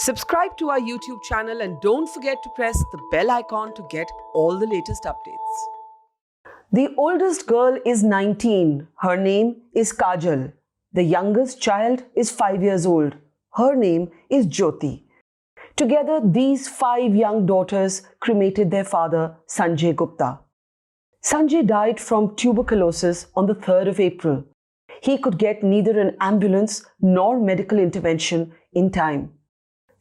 Subscribe to our YouTube channel and don't forget to press the bell icon to get all the latest updates. The oldest girl is 19. Her name is Kajal. The youngest child is 5 years old. Her name is Jyoti. Together, these 5 young daughters cremated their father, Sanjay Gupta. Sanjay died from tuberculosis on the 3rd of April. He could get neither an ambulance nor medical intervention in time.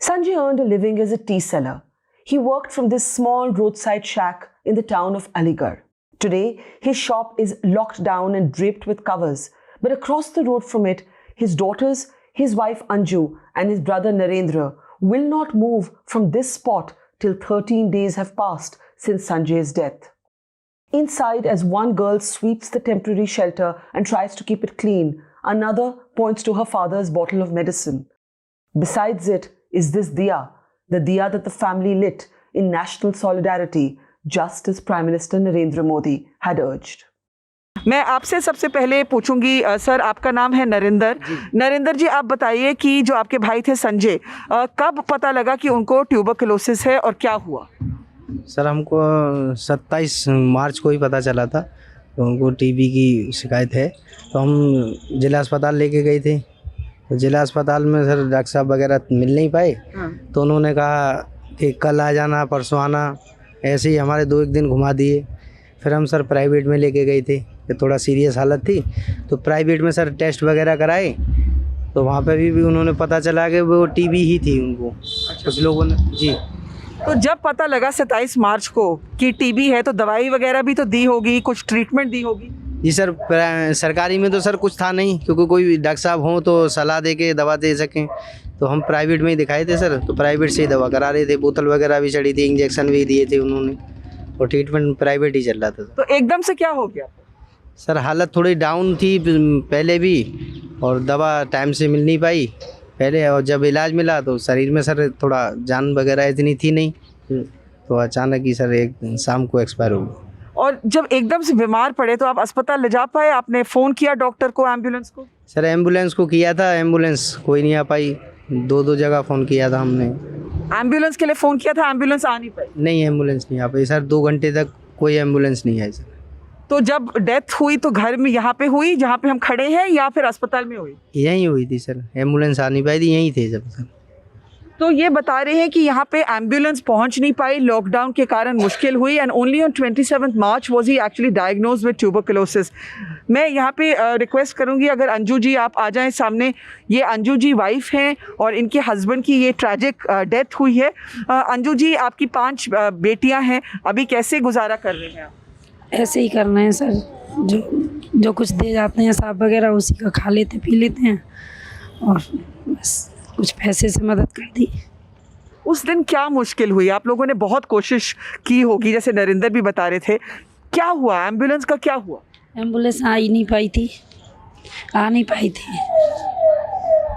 Sanjay earned a living as a tea seller. He worked from this small roadside shack in the town of Aligarh. Today, his shop is locked down and draped with covers, but across the road from it, his daughters, his wife Anju and his brother Narendra will not move from this spot till 13 days have passed since Sanjay's death. Inside, as one girl sweeps the temporary shelter and tries to keep it clean, another points to her father's bottle of medicine. Besides it is this diya, the diya that the family lit in national solidarity, just as Prime Minister Narendra Modi had urged. मैं आपसे सबसे पहले पूछूंगी sir, आपका नाम है नरेंद्र। नरेंद्र जी, आप बताइए कि जो आपके भाई थे संजय, कब पता लगा कि उनको ट्यूबरकुलोसिस है और क्या हुआ? सर, हमको 27 मार्च को ही पता चला था तो उनको टीबी की शिकायत है, तो हम जिला अस्पताल लेके गए थे। तो जिला अस्पताल में सर डॉक्टर साहब वगैरह मिल नहीं पाए, तो उन्होंने कहा कि कल आ जाना, परसों आना, ऐसे ही हमारे 2-1 दिन घुमा दिए। फिर हम सर प्राइवेट में लेके गए थे कि थोड़ा सीरियस हालत थी, तो प्राइवेट में सर टेस्ट वगैरह कराए, तो वहाँ पे भी उन्होंने पता चला कि वो टीबी ही थी उनको। कुछ लोगों ने जी। तो जब पता लगा 27 मार्च को कि टीबी है, तो दवाई वगैरह भी तो दी होगी, कुछ ट्रीटमेंट दी होगी? जी सर, सरकारी में तो सर कुछ था नहीं, क्योंकि कोई डॉक्टर साहब हों तो सलाह दे के दवा दे सकें, तो हम प्राइवेट में ही दिखाए थे सर। तो प्राइवेट से ही दवा करा रहे थे, बोतल वगैरह भी चढ़ी थी, इंजेक्शन भी दिए थे उन्होंने, और ट्रीटमेंट प्राइवेट ही चल रहा था। तो एकदम से क्या हो गया सर? हालत थोड़ी डाउन थी पहले भी, और दवा टाइम से मिल नहीं पाई पहले, और जब इलाज मिला तो शरीर में सर थोड़ा जान वगैरह इतनी थी नहीं, तो अचानक ही सर एक शाम को एक्सपायर हो गया। और जब एकदम से बीमार पड़े तो आप अस्पताल ले जा पाए? आपने फ़ोन किया डॉक्टर को, एम्बुलेंस को? सर एम्बुलेंस को किया था, एम्बुलेंस कोई नहीं आ पाई। 2 जगह फ़ोन किया था हमने। एम्बुलेंस के लिए फ़ोन किया था, एम्बुलेंस आ नहीं पाई? नहीं, एम्बुलेंस नहीं आ पाई सर, 2 घंटे तक कोई एम्बुलेंस नहीं आई सर। तो जब डेथ हुई तो घर में यहाँ पे हुई जहाँ पे हम खड़े हैं, या फिर अस्पताल में हुई? यहीं हुई थी सर, एम्बुलेंस आ नहीं पाई थी, यहीं थे जब सर। तो ये बता रहे हैं कि यहाँ पे एम्बुलेंस पहुँच नहीं पाई, लॉकडाउन के कारण मुश्किल हुई, and only on 27 March was he actually diagnosed with tuberculosis. मैं यहाँ पे रिक्वेस्ट करूँगी, अगर अंजू जी आप आ जाएं सामने। ये अंजू जी वाइफ हैं और इनके हस्बैंड की ये ट्रैजिक डेथ हुई है। अंजू जी, आपकी 5 बेटियाँ हैं, अभी कैसे गुजारा कर रहे हैं आप? ऐसे ही करना है सर, जो कुछ दे जाते हैं साहब वगैरह उसी का खा लेते पी लेते हैं, और बस कुछ पैसे से मदद कर दी। उस दिन क्या मुश्किल हुई? आप लोगों ने बहुत कोशिश की होगी, जैसे नरेंद्र भी बता रहे थे। क्या हुआ? एम्बुलेंस का क्या हुआ? एम्बुलेंस आ ही नहीं पाई थी, आ नहीं पाई थी।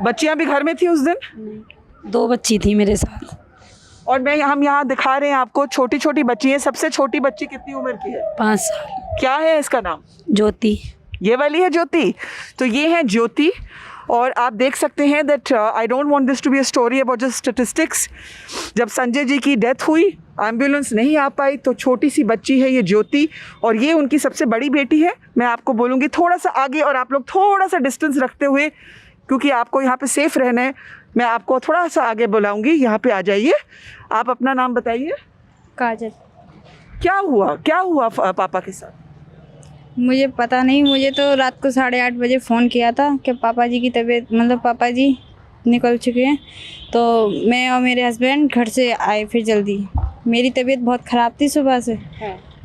बच्चियाँ भी घर में थी उस दिन? 2 बच्ची थी मेरे साथ। और हम यहाँ दिखा रहे हैं आपको, छोटी छोटी बच्ची हैं। सबसे छोटी बच्ची कितनी उम्र की है? 5 साल। क्या है इसका नाम? ज्योति। ये वाली है ज्योति? तो ये है ज्योति। और आप देख सकते हैं that I don't want this to be a story about just statistics. जब संजय जी की डेथ हुई, एम्बुलेंस नहीं आ पाई, तो छोटी सी बच्ची है ये ज्योति, और ये उनकी सबसे बड़ी बेटी है। मैं आपको बोलूँगी थोड़ा सा आगे, और आप लोग थोड़ा सा डिस्टेंस रखते हुए, क्योंकि आपको यहाँ पे सेफ रहना है, मैं आपको थोड़ा सा आगे बुलाऊँगी। यहाँ पे आ जाइए। आप अपना नाम बताइए। काजल। क्या हुआ पापा के साथ? मुझे पता नहीं, मुझे तो रात को 8:30 बजे फ़ोन किया था कि पापा जी की तबीयत, मतलब पापा जी निकल चुके हैं। तो मैं और मेरे हस्बैंड घर से आए फिर जल्दी। मेरी तबीयत बहुत ख़राब थी सुबह से,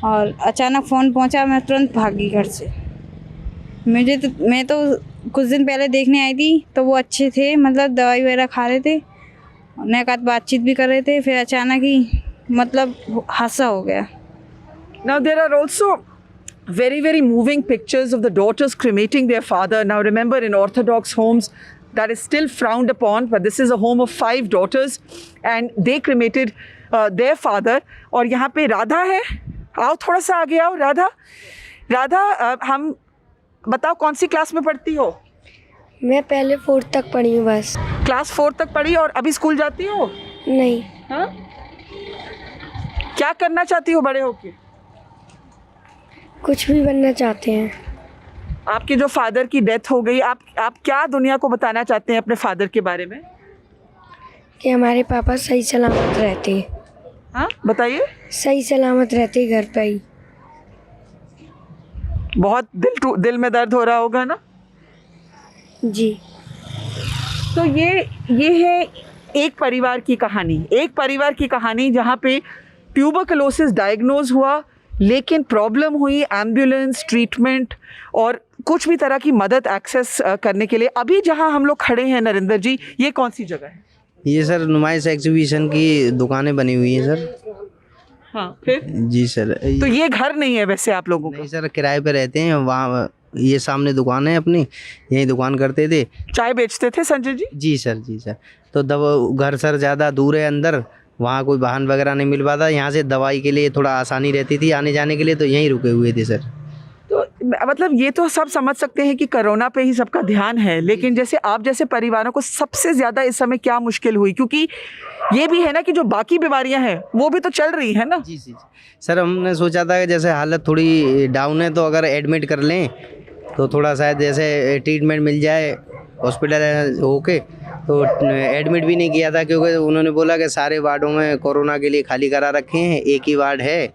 और अचानक फ़ोन पहुंचा, मैं तुरंत भागी घर से। मैं तो कुछ दिन पहले देखने आई थी, तो वो अच्छे थे, मतलब दवाई वगैरह खा रहे थे, उन्हें बातचीत भी कर रहे थे, फिर अचानक ही मतलब हादसा हो गया। Now there are also very moving pictures of the daughters cremating their father. Now remember, in Orthodox homes that is still frowned upon, but this is a home of 5 daughters and they cremated their father. और यहाँ पे राधा है, आओ थोड़ा सा आगे आओ। राधा, हम बताओ कौन सी क्लास में पढ़ती हो? मैं पहले 4th तक पढ़ी हूँ बस। क्लास 4 तक पढ़ी और अभी स्कूल जाती हो? नहीं, हाँ? क्या करना चाहती हो बड़े होके? कुछ भी बनना चाहते हैं। आपके जो फादर की डेथ हो गई, आप क्या दुनिया को बताना चाहते हैं अपने फादर के बारे में? कि हमारे पापा सही सलामत रहते। हाँ, बताइए। सही सलामत रहते घर पे ही। बहुत दिल में दर्द हो रहा होगा ना? जी। तो ये है एक परिवार की कहानी जहाँ पे ट्यूबरकुलोसिस डायग्नोज हुआ, लेकिन प्रॉब्लम हुई एम्बुलेंस, ट्रीटमेंट और कुछ भी तरह की मदद एक्सेस करने के लिए। अभी जहाँ हम लोग खड़े हैं नरेंद्र जी, ये कौन सी जगह है? ये सर नुमाइश एग्जीबिशन की दुकानें बनी हुई हैं सर। हाँ, फिर? जी सर। तो ये घर नहीं है वैसे आप लोगों का? नहीं सर, किराए पे रहते हैं वहाँ। ये सामने दुकान है अपनी, यही दुकान करते थे। चाय बेचते थे संजय जी? जी सर, जी सर। तो घर सर ज़्यादा दूर है अंदर, वहाँ कोई वाहन वगैरह नहीं मिल पाता। यहाँ से दवाई के लिए थोड़ा आसानी रहती थी आने जाने के लिए, तो यहीं रुके हुए थे सर। तो मतलब ये तो सब समझ सकते हैं कि कोरोना पे ही सबका ध्यान है, लेकिन जैसे आप जैसे परिवारों को सबसे ज़्यादा इस समय क्या मुश्किल हुई? क्योंकि ये भी है ना कि जो बाकी बीमारियां हैं वो भी तो चल रही है ना? जी जी जी सर, हमने सोचा था कि जैसे हालत थोड़ी डाउन है तो अगर एडमिट कर लें तो थोड़ा शायद जैसे ट्रीटमेंट मिल जाए हॉस्पिटल होके। तो एडमिट भी नहीं किया था, क्योंकि उन्होंने बोला कि सारे वार्डों में कोरोना के लिए खाली करा रखे हैं, एक ही वार्ड है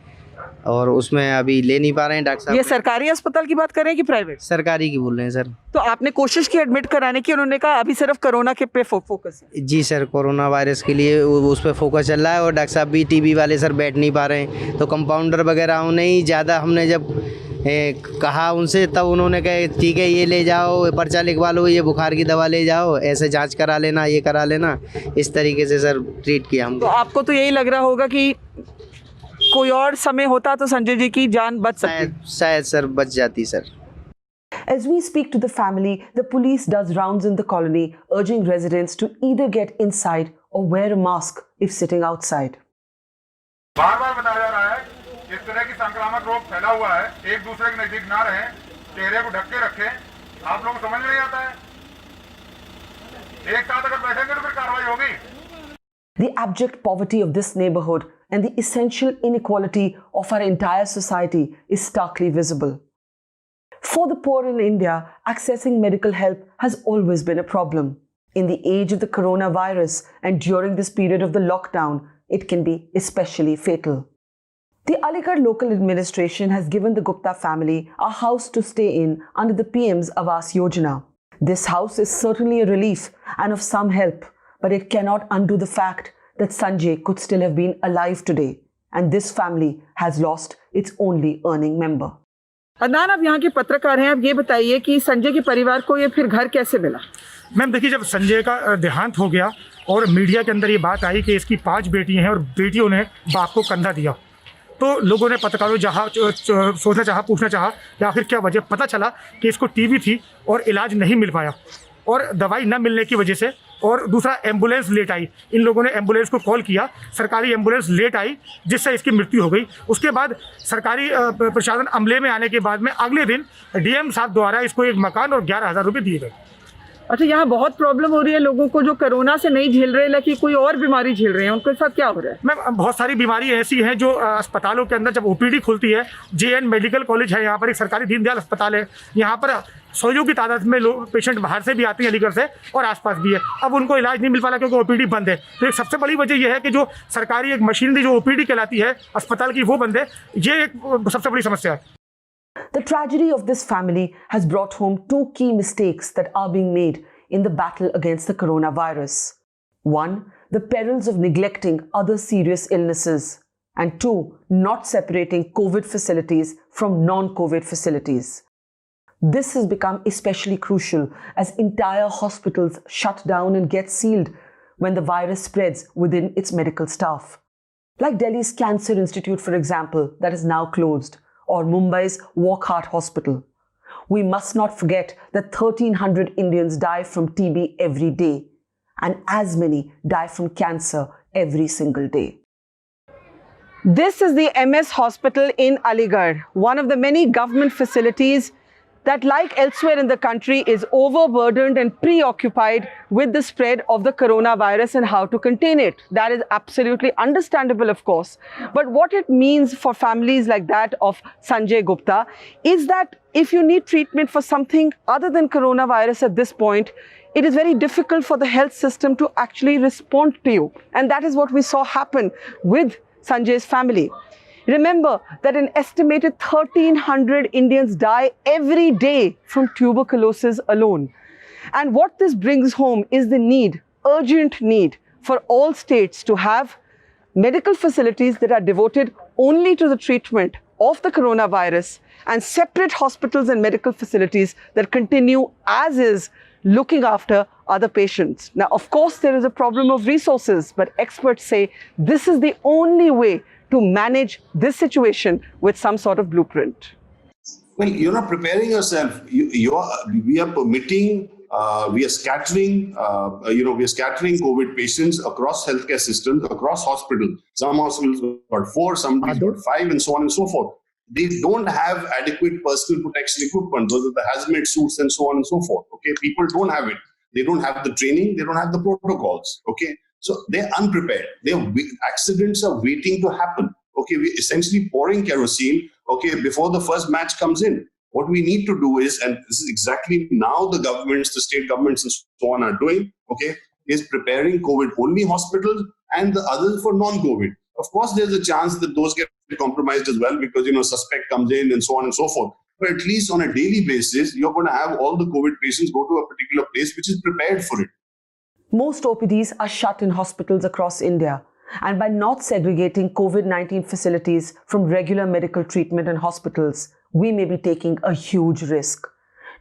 और उसमें अभी ले नहीं पा रहे हैं डॉक्टर साहब। ये सरकारी अस्पताल की बात कर रहे हैं कि प्राइवेट? सरकारी की बोल रहे हैं सर। तो आपने कोशिश की एडमिट कराने की, उन्होंने कहा अभी सिर्फ कोरोना के पे फोकस है? जी सर, कोरोना वायरस के लिए उस पर फोकस चल रहा है और डॉक्टर साहब भी टीबी वाले सर बैठ नहीं पा रहे हैं। तो कंपाउंडर वगैरह उन्हें ही ज़्यादा हमने जब कहा उनसे, तब उन्होंने कहा ठीक है ये ले जाओ, पर्चा लिखवा लो, ये बुखार की दवा ले जाओ, ऐसे जांच करा लेना, ये करा लेना। इस तरीके से सर ट्रीट किया हमको। तो आपको तो यही लग रहा होगा कि कोई और समय होता तो संजय जी की जान बच सकती? शायद सर बच जाती sir. As we speak to the family, the police does rounds in the colony, urging residents to either get inside or wear a mask if sitting outside. बार बार बताया जा रहा है इस तरह की संक्रामक रोग फैला हुआ है, एक दूसरे के नजदीक ना रहें, चेहरे को ढक के रखें। आप लोग समझ नहीं आता है, एक साथ अगर बैठेंगे तो फिर कार्रवाई होगी। The abject poverty of this neighborhood and the essential inequality of our entire society is starkly visible. For the poor in India, accessing medical help has always been a problem. In the age of the coronavirus and during this period of the lockdown, it can be especially fatal. The Aligarh local administration has given the Gupta family a house to stay in under the PM's Awas Yojana. This house is certainly a relief and of some help, but it cannot undo the fact that Sanjay could still have been alive today, and this family has lost its only earning member. Adnan, आप यहाँ के पत्रकार हैं, आप ये बताइए कि संजय के परिवार को ये फिर घर कैसे मिला? मैम देखिए, जब संजय का देहांत हो गया और मीडिया के अंदर ये बात आई कि इसकी 5 बेटियां हैं और बेटियों ने बाप को कंधा दिया, तो लोगों ने पत्रकारों जहाँ सोचना चाहा, पूछना चाहा कि आखिर क्या वजह। पता चला कि इसको टीबी थी और इलाज नहीं मिल पाया और दवाई न मिलने की वजह से, और दूसरा एम्बुलेंस लेट आई। इन लोगों ने एम्बुलेंस को कॉल किया, सरकारी एम्बुलेंस लेट आई जिससे इसकी मृत्यु हो गई। उसके बाद सरकारी प्रशासन अमले में आने के बाद में अगले दिन डीएम साहब द्वारा इसको एक मकान और 11,000 रुपये दिए गए। अच्छा, यहाँ बहुत प्रॉब्लम हो रही है लोगों को जो कोरोना से नहीं झेल रहे, लेकिन कोई और बीमारी झेल रहे हैं, उनके साथ क्या हो रहा है? मैम बहुत सारी बीमारी ऐसी हैं जो अस्पतालों के अंदर जब ओपीडी खुलती है, जेएन मेडिकल कॉलेज है, यहाँ पर एक सरकारी दीनदयाल अस्पताल है, यहाँ पर सौ की तादाद में लोग पेशेंट बाहर से भी आते हैं, अलीगढ़ से और आसपास भी है। अब उनको इलाज नहीं मिल पा रहा क्योंकि ओपीडी बंद है। तो एक सबसे बड़ी वजह यह है कि जो सरकारी एक मशीनरी जो ओपीडी कहलाती है अस्पताल की, वो बंद है। ये एक सबसे बड़ी समस्या है। The tragedy of this family has brought home 2 key mistakes that are being made in the battle against the coronavirus. 1, the perils of neglecting other serious illnesses. And 2, not separating COVID facilities from non-COVID facilities. This has become especially crucial as entire hospitals shut down and get sealed when the virus spreads within its medical staff. Like Delhi's Cancer Institute, for example, that is now closed, or Mumbai's Wockhardt Hospital. We must not forget that 1,300 Indians die from TB every day, and as many die from cancer every single day. This is the MS Hospital in Aligarh, one of the many government facilities that, like elsewhere in the country, is overburdened and preoccupied with the spread of the coronavirus and how to contain it. That is absolutely understandable, of course. But what it means for families like that of Sanjay Gupta is that if you need treatment for something other than coronavirus at this point, it is very difficult for the health system to actually respond to you. And that is what we saw happen with Sanjay's family. Remember that an estimated 1,300 Indians die every day from tuberculosis alone. And what this brings home is the need, urgent need, for all states to have medical facilities that are devoted only to the treatment of the coronavirus and separate hospitals and medical facilities that continue as is, looking after other patients. Now, of course, there is a problem of resources, but experts say this is the only way to manage this situation with some sort of blueprint. Well, you're not preparing yourself. We are permitting, we are scattering COVID patients across healthcare systems, across hospitals. Some hospitals got 4, some got 5, and so on and so forth. They don't have adequate personal protection equipment. Those are the hazmat suits and so on and so forth. Okay, people don't have it. They don't have the training. They don't have the protocols. Okay, so they're unprepared. Accidents are waiting to happen. Okay, we're essentially pouring kerosene. Okay, before the first match comes in. What we need to do is, and this is exactly now the governments, the state governments and so on are doing. Okay, is preparing COVID-only hospitals and the others for non-COVID. Of course, there's a chance that those get compromised as well because, suspect comes in and so on and so forth. But at least on a daily basis, you're going to have all the COVID patients go to a particular place which is prepared for it. Most OPDs are shut in hospitals across India. And by not segregating COVID-19 facilities from regular medical treatment in hospitals, we may be taking a huge risk.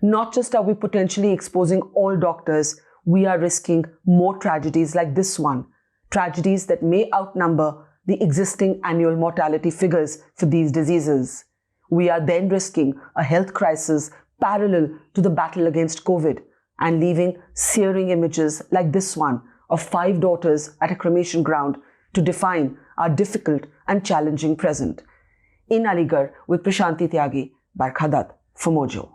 Not just are we potentially exposing all doctors, we are risking more tragedies like this one. Tragedies that may outnumber the existing annual mortality figures for these diseases. We are then risking a health crisis parallel to the battle against COVID and leaving searing images like this one of 5 daughters at a cremation ground to define our difficult and challenging present. In Aligarh with Prashanti Tyagi, Barkha Dutt for Mojo.